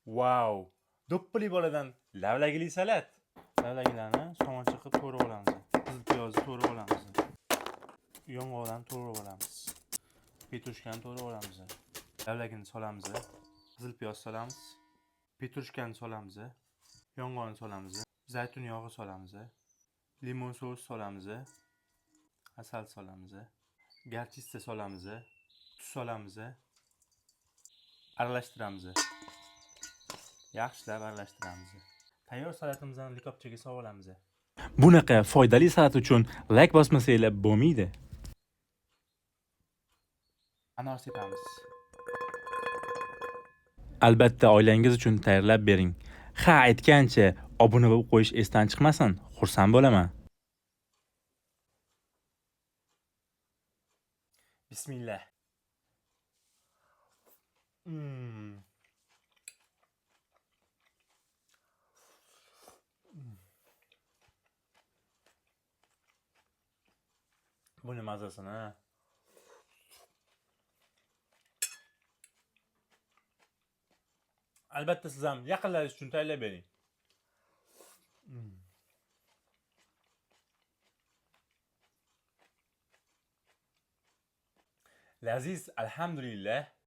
Wow! Do'ppili boladan lavlagili salat. Lavlagilarni somoncha qilib to'g'rab olamiz. Qizil piyozni to'g'rab olamiz. Yong'oqlarni to'g'rab olamiz. Petrushkani to'g'rab olamiz. Lavlagini solamiz. Qizil piyoz solamiz. Petrushkani solamiz. Yong'oqni solamiz. Zaytun yog'i solamiz. Limon sos solamiz. Asal solamiz. Garchista solamiz. Tuz solamiz. Aralashtiramiz. Yaxshilab aralashtiramiz. Tayyor salatimizni likopchaga solib olamiz. Bunaqa foydali salat uchun like bosmasanglar bo'lmaydi. Anor sepamiz. Albatta oilangiz uchun tayyorlab bering. Ha aytgancha obuna bo'lib qo'yish esdan chiqmasin. Xursand bo'laman. Bismillah. Buni mazasini. Albatta siz ham yaqinlaringiz uchun tayyorlab bering. Laziz, alhamdulillah.